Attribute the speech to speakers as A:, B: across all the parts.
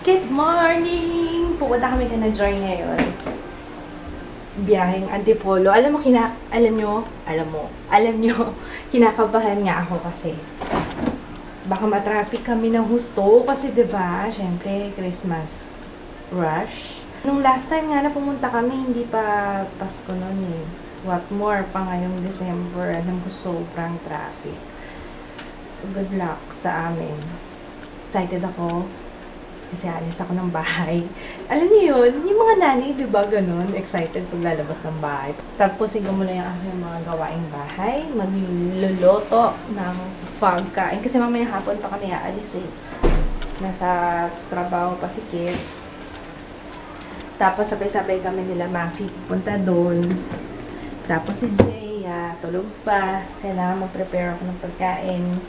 A: Good morning! Pupunta kami ka na join ngayon. Biyaheng Antipolo. Alam nyo, kinakabahan nga ako kasi baka ma-traffic kami ng husto kasi 'di ba? Syempre, Christmas rush. Nung last time nga na pumunta kami, hindi pa Pasko noon eh. What more pa ngayong December, alam ko sobrang traffic. Good luck sa amin. Excited ako. Kasi alis ako ng bahay. Alam niyo yun, yung mga nanay, di ba, ganun, excited pag lalabas ng bahay. Tapusin ko muna yung aking mga gawaing bahay, magluluto ng pagkain. Kasi mamaya hapon pa kami aalis eh. Nasa trabaho pa si Kids. Tapos sabay-sabay kami nila Mafi pupunta doon. Tapos si Jaya, tulog pa. Kailangan mag-prepare ako ng pagkain.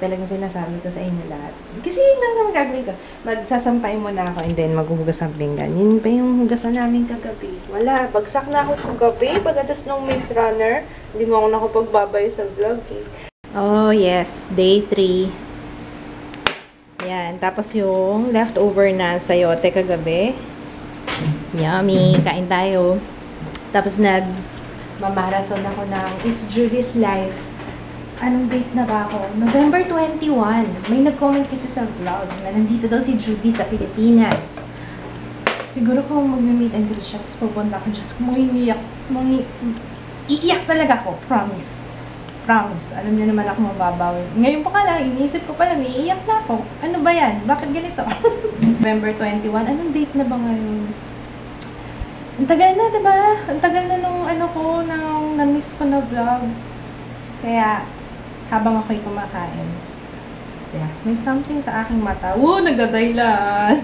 A: Talagang sinasabi ko sa inyo lahat. Kasi yun lang naman gagawin ko. Magsasampay muna ako and then maghuhugas ng pinggan. Yun pa yung hugasan namin kagabi. Wala, bagsak na ako kagabi. Pagkatas ng Maze Runner, hindi mo ako nakapagbabay sa vlog eh. Oh yes, day 3. Yan, tapos yung leftover na sayote kagabi. Yummy, kain tayo. Tapos nag-marathon ako ng It's Julie's Life. Anong date na ba ako? November 21. May nag-comment kasi sa vlog na nandito daw si Judy sa Pilipinas. Siguro kung mag-meet and greet siya, pupunta ako just iiyak talaga ako. Promise. Promise. Alam niyo naman ako mababawi. Ngayon pa ka lang, iniisip ko pa lang, iiyak na ako. Ano ba yan? Bakit ganito? November 21. Anong date na ba ngayon? Ang tagal na, diba? Ang tagal na nung na-miss ko na vlogs. Kaya, habang ako'y kumakain. Yeah, may something sa aking mata. Woo! Nagdadaylan!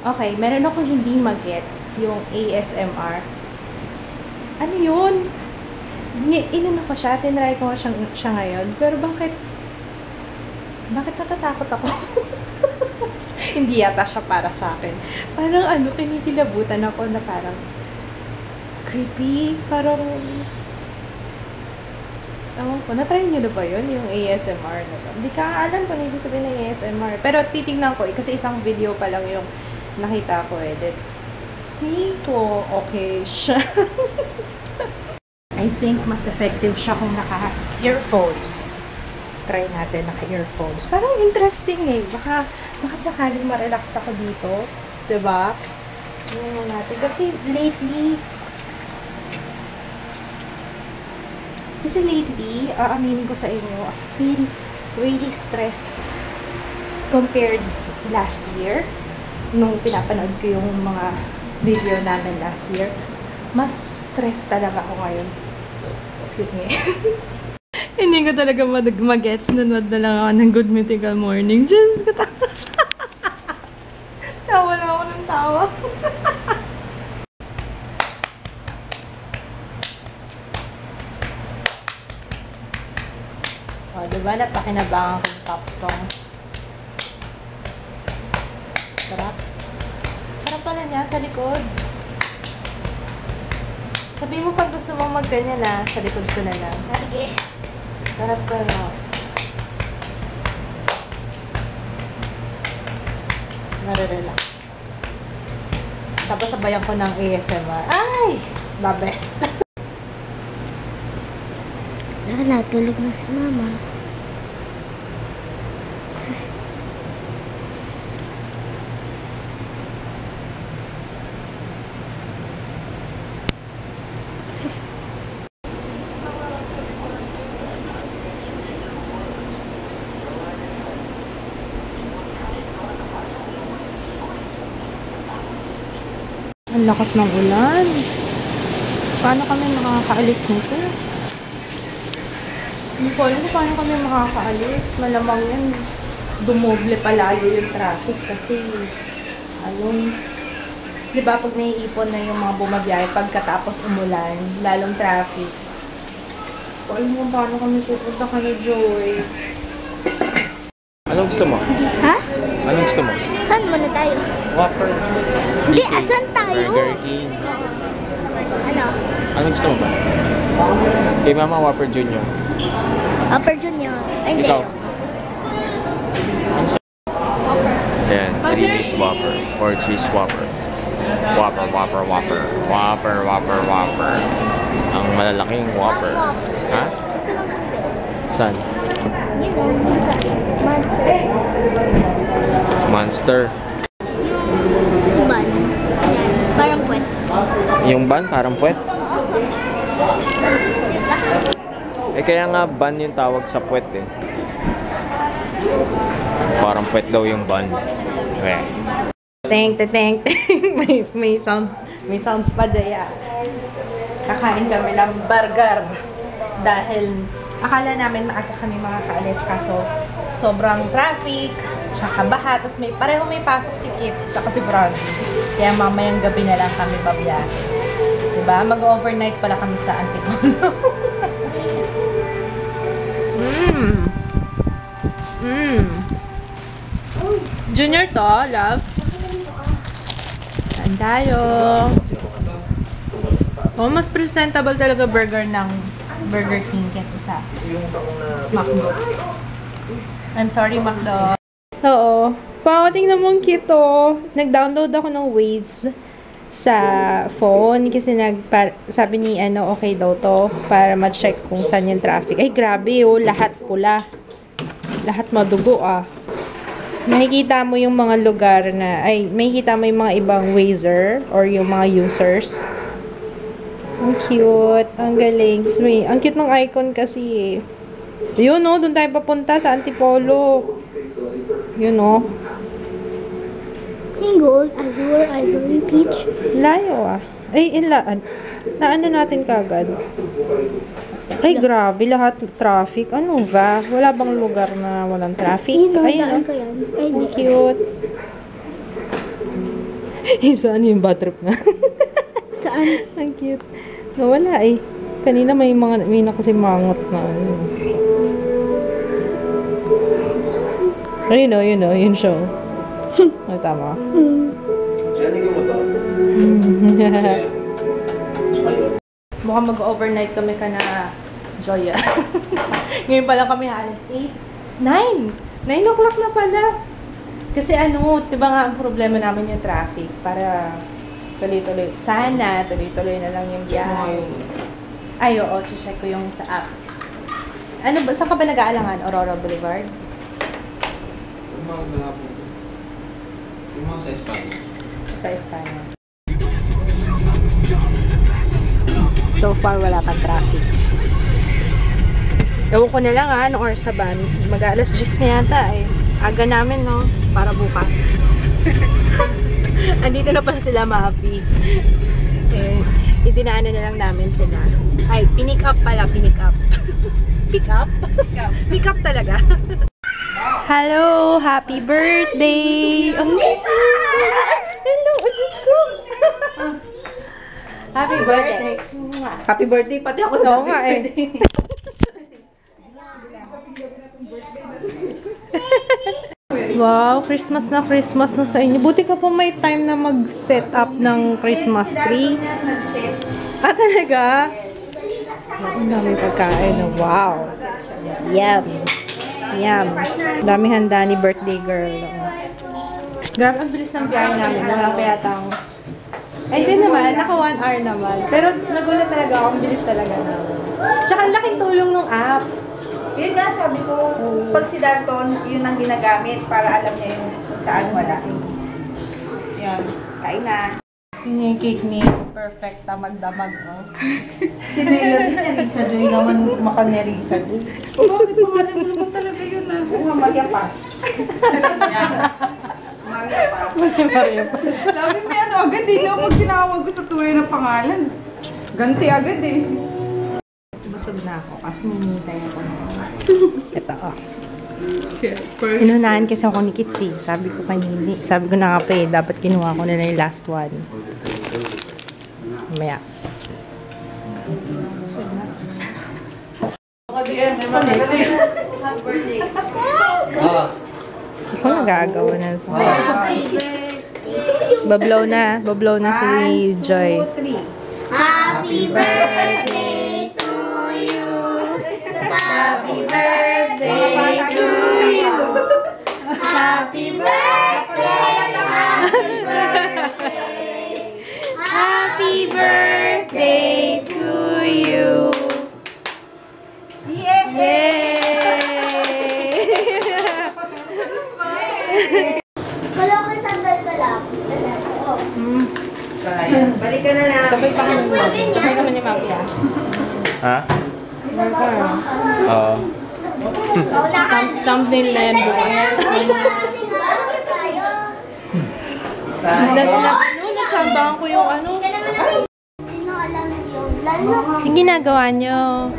A: Okay, meron akong hindi mag-gets yung ASMR. Ano yun? Inano ko siya, tinry ko siya ngayon. Pero bakit natatakot ako? Hindi yata siya para sa akin. Parang kinikilabutan ako na parang creepy. Parang ewan ko, na-try nyo na ba yun? Yung ASMR na ba? Hindi ka alam kung ibig sabihin ng ASMR. Pero titignan ko kasi isang video pa lang yung nakita ko eh. Let's see kung okay siya. I think mas effective siya kung naka-earphones. Try natin naka-earphones. Parang interesting eh. Baka sakaling ma-relax ako dito. Diba? Tingnan natin. Kasi lately, aaminin ko sa inyo, I feel really stressed compared last year. Nung pinapanood ko yung mga video namin last year, mas stressed talaga ako ngayon. Excuse me. Hindi ko talaga mag-gets. Nanood na lang ako ng Good Mythical Morning. Diyos ko tawa na ako ng tawa. O, diba? Napakinabangan ko yung pop song. Sarap. Sarap pala niyan sa likod. Sabihin mo pag gusto mong magganyan na, sa likod ko na lang. Sige. Sarap pala. Nare-relax. Tapos sabayan ko ng ASMR. Ay! The best.
B: Natulog na si Mama.
A: Ang lakas ng ulan. Paano kami makakaalis nito? Hindi ko alam kung paano kami makakaalis. Malamang yan, dumoble palalo yung traffic kasi, di ba pag naiipon na yung mga bumabiyahe pagkatapos umulan, lalong traffic. Hindi ko alam kung paano kami pupunta ka na Joy.
C: Anong gusto mo?
B: Ha?
C: Anong gusto mo?
B: Saan muna tayo?
C: Whopper.
B: Hindi, asan tayo?
C: Burger King.
B: Ano?
C: Anong gusto mo ba? Kay Mama, Whopper Junior.
B: Whopper Junior. Ay, hindi.
C: Ikaw? Ayan. 3-meat Whopper or cheese Whopper. Whopper, Whopper, Whopper. Whopper, Whopper, Whopper. Ang malalaking Whopper. Ha? Saan? Monster.
B: Yung ban. Yan. Parang puwet.
C: Yung ban, parang puwet. Eh kaya nga ban yung tawag sa puwet eh. Parang puwet daw yung ban. Okay.
A: Teng, teng, teng. may sounds pa, Jaya. Kakain kami ng burger. Dahil akala namin maaga kami makakaalis kaso sobrang traffic, tsaka baha, tapos may pasok si Kids, tsaka si Frog. Kaya mamayang gabi na lang kami babiyahe. Diba? Mag-overnight pala kami sa Antipolo. Junior to, love. Saan tayo? Oh, mas presentable talaga burger ng Burger King kesa sa McDo. I'm sorry, McDo. Oo. Tingnan mo ang cute to. Nag-download ako ng Waze sa phone kasi sabi ni okay daw to para ma-check kung saan yung traffic. Ay, grabe oh. Lahat pula. Lahat madugo ah. Makikita mo yung mga lugar na, makikita mo yung mga ibang Wazer or yung mga users. Ang cute. Ang galing. Ang cute ng icon kasi eh. Yun o, doon tayo papunta sa Antipolo. Yun o.
B: Gold, azure, ivory, peach.
A: Layo ah. Naano natin kagad? Ay, grabe. Lahat traffic. Ano ba? Wala bang lugar na walang traffic? Ay,
B: Daan ko yan. Ay,
A: ang cute. Saan yung bad trip na?
B: Saan?
A: Ang cute. Nawala eh. Kanina may kasi mangot na ano. Ayun o, yun show. Ay, tama. Mukhang mag-overnight kami ka na Joya. Ngayon pa lang kami alas 8. 9 o'clock na pala. Kasi diba nga ang problema namin yung traffic. Para tuloy-tuloy. Sana, tuloy-tuloy na lang yung biyahe. Ay, oo, check ko yung sa app. Saan ka ba nag-aalangan? Aurora Boulevard?
C: Yung mga sa Espanya.
A: Sa Espanya. So far, wala pang traffic. Ewan ko na lang anong oras na ba? Mag-alas 10 na yata eh. Aga namin, no? Para bukas. Andito na pala sila, Mahapi. Eh, idinaanan na lang namin sila. Ay, pinick up pala, pinick up. Pick up? Pick up talaga. Hello! Happy birthday! Hello! Diyos ko! Happy birthday! Happy birthday! Pati ako sa happy birthday! Wow! Christmas na sa inyo. Buti ka po may time na mag-set up ng Christmas tree. Talaga? Ang dami pagkain. Wow! Yum! Yum! Dami handa ni birthday girl. Grabe, ang bilis ng biyahe namin. Wala pa yatang... Hindi naman, naka 1 hour naman. Pero nagulat talaga ako, ang bilis talaga naman. Tsaka ang laking tulong ng app.
D: Yun nga, sabi ko, pag si Danton, yun ang ginagamit para alam niya yung kung saan wala. Yan, kain na.
A: Yun yung cake ni Perfecta magdamag, no?
D: Si Melody niya, Risa Joy naman, makanerisa Joy. O bakit pangalan mo naman talaga yun na? Maria Paz. Maria Paz.
A: Maria Paz.
D: Lagi may agad eh, no? Pag tinawag ko sa tunay na pangalan. Ganti agad eh.
A: Busog na ako kasi minitay ako na. Ito, Inunahan kasi ako ni Kitsi. Sabi ko kanina. Sabi ko na nga pa eh, dapat kinuha ko na yung last one. Mamaya. Ako nagagawa na. Bablaw na si Joy.
B: Happy birthday to you. Happy birthday to you. Happy birthday Kala ko sandal ka lang.
D: Balik ka na lang.
A: Sabay pa kami mo. Sabay naman ni Mami ah.
C: Ha? Oo.
A: Thumbnail na yan bukas. Natsambahan ko yung ano.
B: Sino alam yung lalo?
A: Yung ginagawa nyo.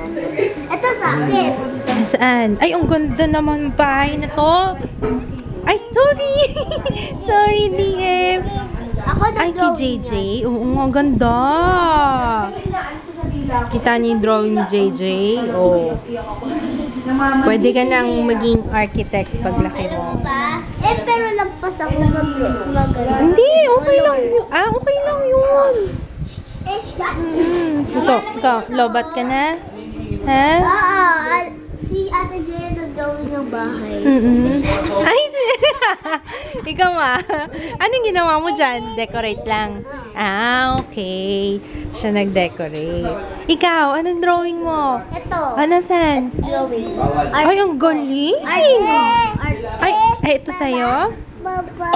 B: Ito sa akin.
A: Saan? Ay, ang ganda naman bahay na to. Ay, sorry. Sorry, DM.
B: Ako
A: Ay, kay JJ. Oo, ang ganda. Kita niyo yung drawing ni JJ? Oo. Pwede ka nang maging architect paglaki mo.
B: Pero lagpas ako mag-ano.
A: Hindi, okay lang yun. Ah, okay lang yun. Ito, ikaw, lobat ka na? Ha?
B: Si Ate Jaya nag-drawing ng bahay.
A: Ay, ikaw ma. Anong ginawa mo dyan? Decorate lang. Ah, okay. Siya nag-decorate. Ikaw, anong drawing mo?
B: Ito.
A: Ano, saan?
B: Drawing.
A: Ay, ang galing. Ay, ito sa'yo?
B: Baba.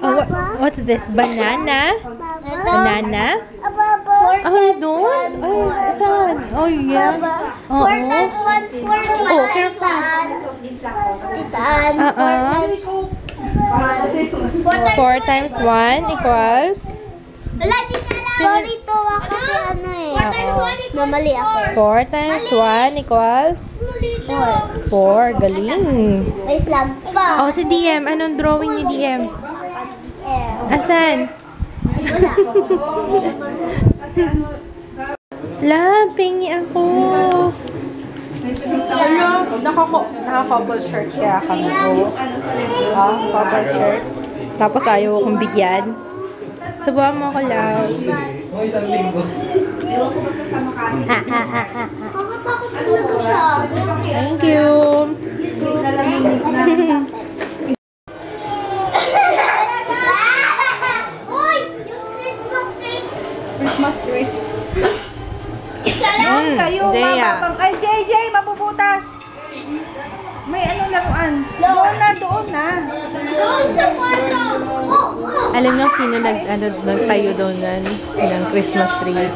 A: Ah, what's this? Banana? Banana?
B: Baba.
A: Ay, doon? Ay, saan? Oh, yeah. Oo.
B: 4 times 1, 4
A: Oh, careful.
B: Titaan.
A: 4 times 1 equals?
B: Sorry to kasi ano eh. Namali ako.
A: 4 times 1 equals? 4. Galing.
B: Wait lang. Pa.
A: Oh, si DM. Anong drawing ni DM? Asan? La, pingi ako. Hello. Naka-couple shirt kaya kami po. Ah, couple shirt. Tapos ayaw akong bigyan. Sabuhan mo ako, love.
B: Takot-takot talaga siya.
A: Thank you.
B: Uy! Yung Christmas trees.
D: Christmas tree.
B: Isa lang.
D: Kayo,
A: Jaya.
D: Ay, JJ, mabubutas. May ano laruan. Doon na.
B: Doon sa kwarto.
A: Alam niyo sino nagtayo doon ng Christmas tree?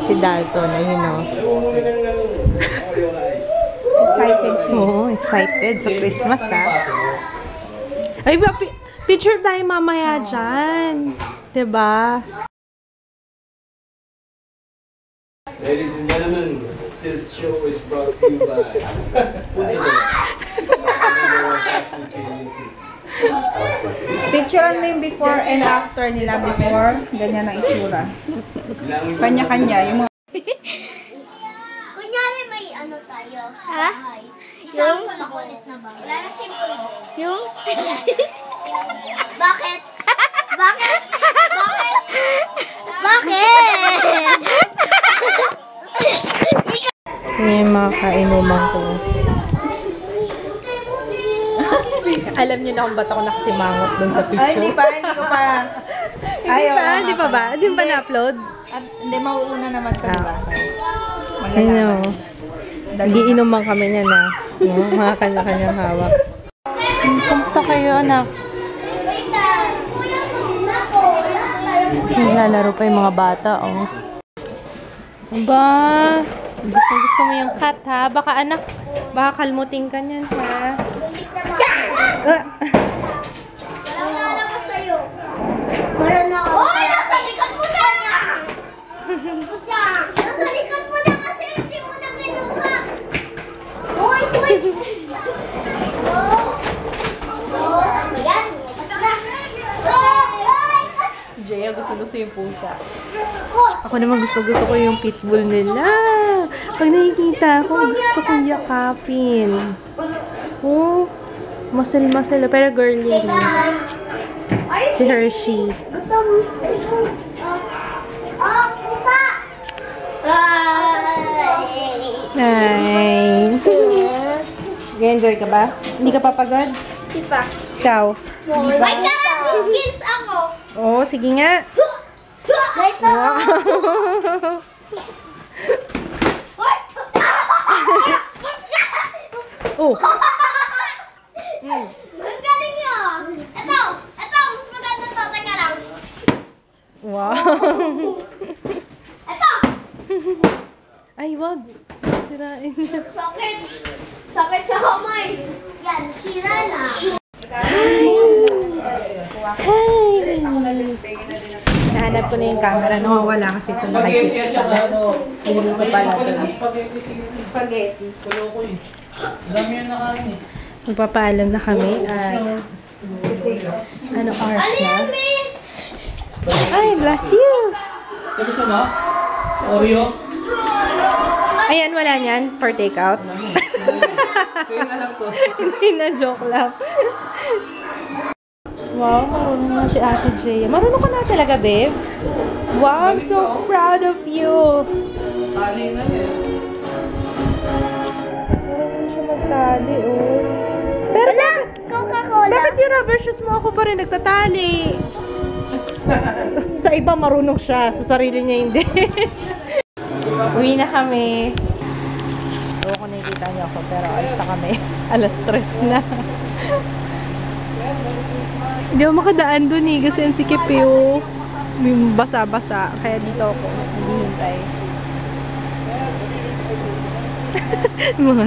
A: Si Dalton, ayun o.
D: Excited siya.
A: Oo, excited sa Christmas ha. Ay, picture tayo mamaya dyan. Diba?
E: Ladies and gentlemen, this show is brought to you by
D: Picturean mo yung before and after nila before. Ganyan ang itsura. Kanya-kanya. Yung mga
B: Kunyari may ano tayo. Ha? Isang makulit na ba? Wala na simple. Yung? Bakit? Bakit? Bakit? Bakit?
A: Yan yung mga kainuman ko. Alam niyo na kung ba't ako nakasimangot doon sa picture?
D: Ay, hindi ko pa.
A: Hindi pa ba? Hindi pa na-upload?
D: At, hindi, mauuna naman ito, diba?
A: Ano? Nagiinuman kami niya na. No? Mga kanya-kanyang hawak. Kamusta kayo, anak? Lalaro pa yung mga bata, oh. Aba, gusto mo yung cat, ha? Baka anak, baka kalmutin ka niyan, ha?
B: Meron na ako. Uy! Nasa likod mo na! Nasa likod mo na kasi hindi mo na kinuha. Uy! Uy! Ayan.
A: Jaya, gusto yung pusa. Ako naman gusto ko yung pitbull nila. Pag nakikita ako, gusto ko yakapin. Oh, masal-masal. Pero girly rin. Si Hershey.
B: Pusa!
A: Hi. Nag-enjoy ka ba? Hindi ka papagod?
B: Di pa.
A: Ikaw?
B: May karate skills ako.
A: Oo, sige nga.
B: Wait na.
A: Oh.
B: Ang galing yun. Ito.
A: Wow.
B: Ito!
A: Ay, wag. Sirain niya.
B: Sakit! Sakit sa kamay! Yan, sira na.
A: Hi! Nahanap ko na yung camera. Nawawala kasi ito nakikita sa hindi ko pala ito.
D: Spaghetti.
A: Magpapaalam na kami at ano oras na? Ay, bless you!
F: Gusto mo? Oreo?
A: Ayan, wala niyan for takeout.
F: Kaya na lang to.
A: Hindi na, joke lang. Wow, marunong na si Ate Jaya. Marunong ka na talaga, babe. Wow, I'm so proud of you.
F: Tali na eh.
A: Marunong siya magtali, oh. Pero
B: Coca-Cola.
A: bakit yung rubber shoes mo ako pa rin nagtatali? Sa iba marunong siya, sa sarili niya hindi. Uwi na kami. Ewan ko nakikita niyo ako, pero alis na kami. Alas 3 na. Hindi ako makadaan dun eh, kasi ang sikip eh, oh. May basa-basa, kaya dito ako naghihintay. Mga